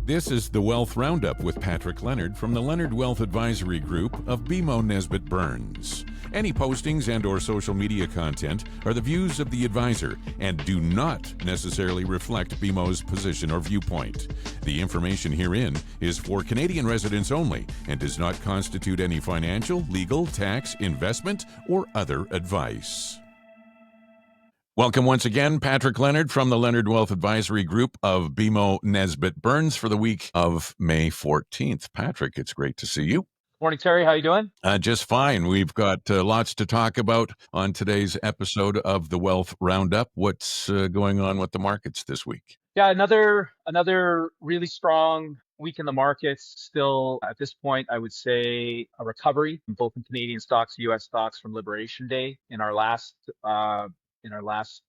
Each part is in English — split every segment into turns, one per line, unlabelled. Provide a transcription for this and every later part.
This is the Wealth Roundup with Patrick Leonard from the Leonard Wealth Advisory Group of BMO Nesbitt Burns. Any postings and or social media content are the views of the advisor and do not necessarily reflect BMO's position or viewpoint. The information herein is for Canadian residents only and does not constitute any financial, legal, tax, investment, or other advice. Welcome once again, Patrick Leonard from the Leonard Wealth Advisory Group of BMO Nesbitt Burns for the week of May 14th. Patrick, it's great to see you.
Morning, Terry. How you doing?
Just fine. We've got lots to talk about on today's episode of the Wealth Roundup. What's going on with the markets this week?
Yeah, another really strong week in the markets. Still, at this point, I would say a recovery, both in Canadian stocks, U.S. stocks from Liberation Day. In our last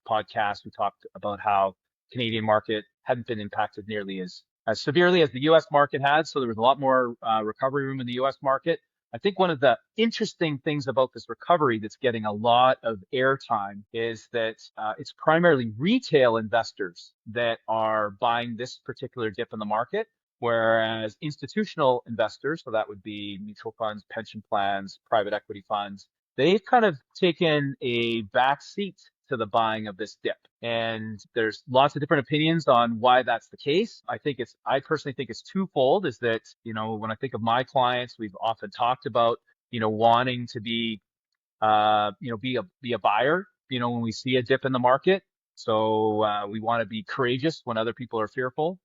podcast, we talked about how Canadian market hadn't been impacted nearly as severely as the U.S. market had. So there was a lot more recovery room in the U.S. market. I think one of the interesting things about this recovery that's getting a lot of airtime is that it's primarily retail investors that are buying this particular dip in the market, whereas institutional investors, so that would be mutual funds, pension plans, private equity funds, they've kind of taken a back seat to the buying of this dip. And there's lots of different opinions on why that's the case. I personally think it's twofold, is that, when I think of my clients, we've often talked about, wanting to be a buyer, when we see a dip in the market. So we want to be courageous when other people are fearful.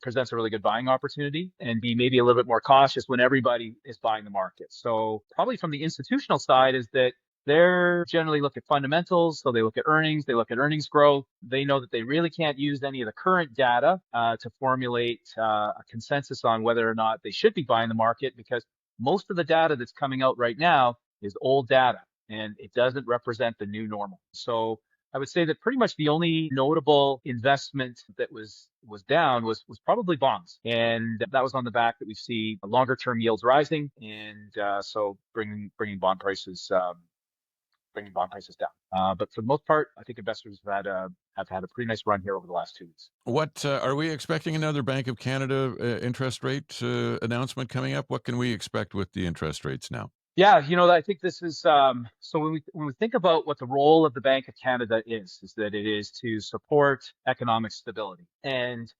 Presents a really good buying opportunity, and be maybe a little bit more cautious when everybody is buying the market. So probably from the institutional side is that they're generally look at fundamentals. So they look at earnings, they look at earnings growth. They know that they really can't use any of the current data to formulate a consensus on whether or not they should be buying the market, because most of the data that's coming out right now is old data and it doesn't represent the new normal. So I would say that pretty much the only notable investment that was down was probably bonds, and that was on the back that we see longer term yields rising, and so bringing bond prices down. But for the most part, I think investors have had a pretty nice run here over the last 2 weeks.
What are we expecting? Another Bank of Canada interest rate announcement coming up? What can we expect with the interest rates now?
Yeah, I think this is so when we think about what the role of the Bank of Canada is that it is to support economic stability. And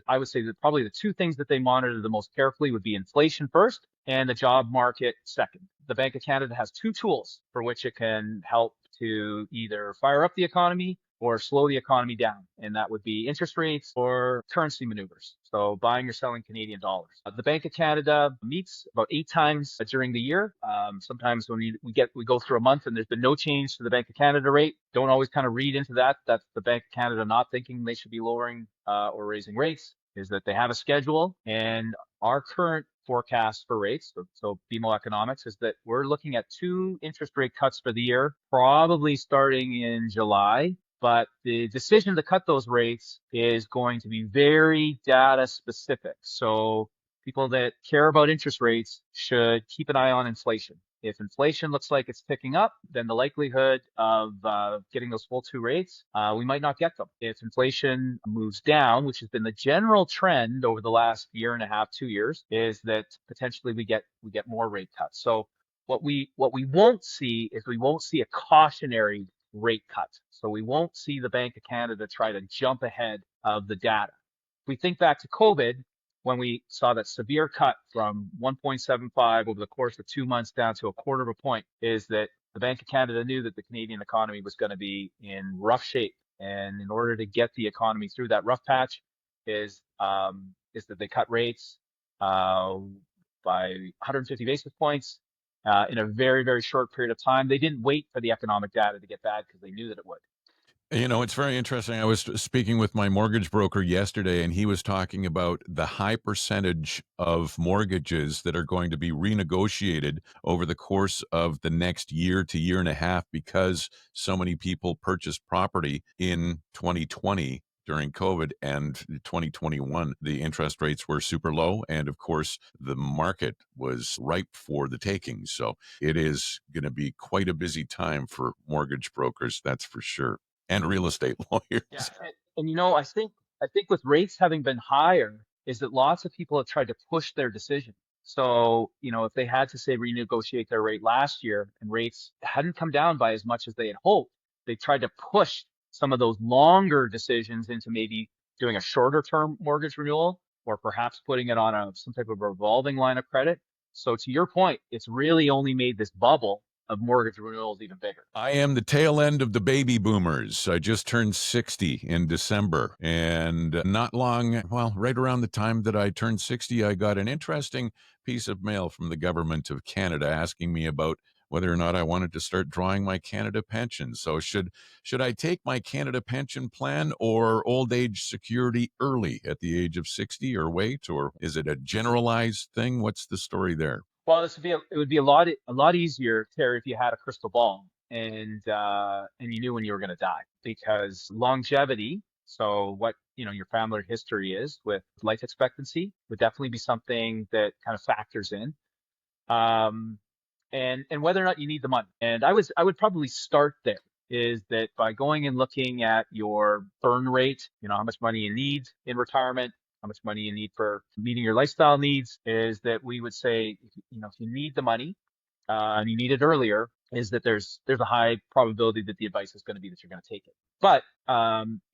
I would say that probably the two things that they monitor the most carefully would be inflation first and the job market second. The Bank of Canada has two tools for which it can help to either fire up the economy or slow the economy down, and that would be interest rates or currency maneuvers, so buying or selling Canadian dollars. The Bank of Canada meets about 8 times during the year. Sometimes when we go through a month and there's been no change to the Bank of Canada rate, don't always kind of read into that. That's the Bank of Canada not thinking they should be lowering or raising rates, is that they have a schedule. And our current forecast for rates, so BMO Economics, is that we're looking at 2 interest rate cuts for the year, probably starting in July. But the decision to cut those rates is going to be very data specific. So people that care about interest rates should keep an eye on inflation. If inflation looks like it's picking up, then the likelihood of getting those full 2 rates, we might not get them. If inflation moves down, which has been the general trend over the last year and a half, 2 years, is that potentially we get more rate cuts. So what we won't see is a cautionary rate cut. So we won't see the Bank of Canada try to jump ahead of the data. If we think back to COVID, when we saw that severe cut from 1.75 over the course of 2 months down to a quarter of a point, is that the Bank of Canada knew that the Canadian economy was going to be in rough shape. And in order to get the economy through that rough patch is that they cut rates by 150 basis points in a very, very short period of time. They didn't wait for the economic data to get bad because they knew that it would.
It's very interesting. I was speaking with my mortgage broker yesterday, and he was talking about the high percentage of mortgages that are going to be renegotiated over the course of the next year to year and a half, because so many people purchased property in 2020 during COVID, and 2021, the interest rates were super low. And of course, the market was ripe for the taking. So it is going to be quite a busy time for mortgage brokers, that's for sure. And real estate lawyers.
Yeah, and I think with rates having been higher, is that lots of people have tried to push their decision. So, if they had to say renegotiate their rate last year and rates hadn't come down by as much as they had hoped, they tried to push some of those longer decisions into maybe doing a shorter term mortgage renewal or perhaps putting it on some type of revolving line of credit. So to your point, it's really only made this bubble of mortgage renewals even bigger.
I am the tail end of the baby boomers. I just turned 60 in December, and not long, well, right around the time that I turned 60, I got an interesting piece of mail from the government of Canada asking me about whether or not I wanted to start drawing my Canada pension. So should I take my Canada pension plan or old age security early at the age of 60, or wait, or is it a generalized thing? What's the story there?
Well, it would be a lot easier, Terry, if you had a crystal ball and you knew when you were going to die, because longevity. So what your family history is with life expectancy would definitely be something that kind of factors in. Um, and whether or not you need the money. And I would probably start there, is that by going and looking at your burn rate, how much money you need in retirement, how much money you need for meeting your lifestyle needs, is that we would say, if you need the money, and you need it earlier, is that there's a high probability that the advice is going to be that you're going to take it. But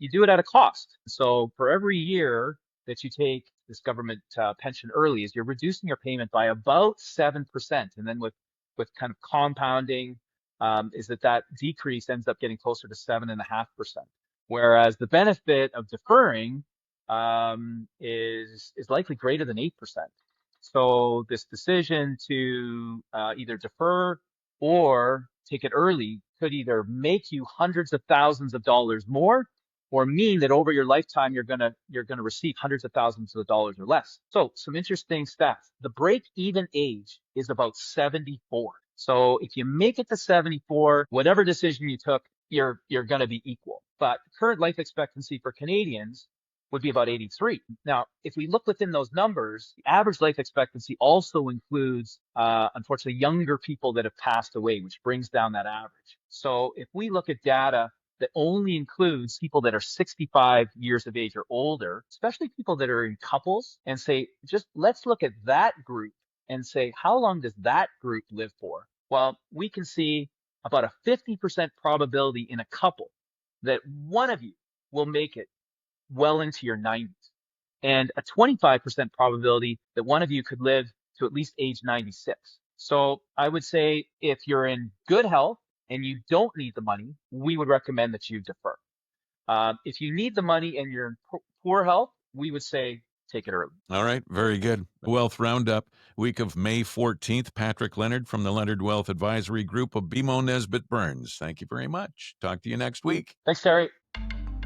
you do it at a cost. So for every year that you take this government pension early, is you're reducing your payment by about 7%. And then with kind of compounding, is that decrease ends up getting closer to 7.5%. Whereas the benefit of deferring is likely greater than 8%. So this decision to either defer or take it early could either make you hundreds of thousands of dollars more, or mean that over your lifetime you're gonna receive hundreds of thousands of dollars or less. So some interesting stats. The break-even age is about 74. So if you make it to 74, whatever decision you took, you're gonna be equal. But current life expectancy for Canadians would be about 83. Now, if we look within those numbers, the average life expectancy also includes, unfortunately, younger people that have passed away, which brings down that average. So if we look at data that only includes people that are 65 years of age or older, especially people that are in couples, and say, just let's look at that group and say, how long does that group live for? Well, we can see about a 50% probability in a couple that one of you will make it well into your 90s, and a 25% probability that one of you could live to at least age 96. So I would say if you're in good health and you don't need the money, we would recommend that you defer. If you need the money and you're in poor health, we would say take it early.
All right, very good. Wealth Roundup, week of May 14th. Patrick Leonard from the Leonard Wealth Advisory Group of BMO Nesbitt Burns. Thank you very much. Talk to you next week.
Thanks, Terry.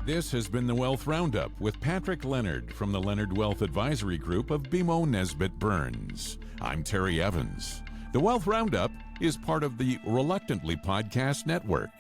This has been the Wealth Roundup with Patrick Leonard from the Leonard Wealth Advisory Group of BMO Nesbitt Burns. I'm Terry Evans. The Wealth Roundup is part of the Reluctantly Podcast Network.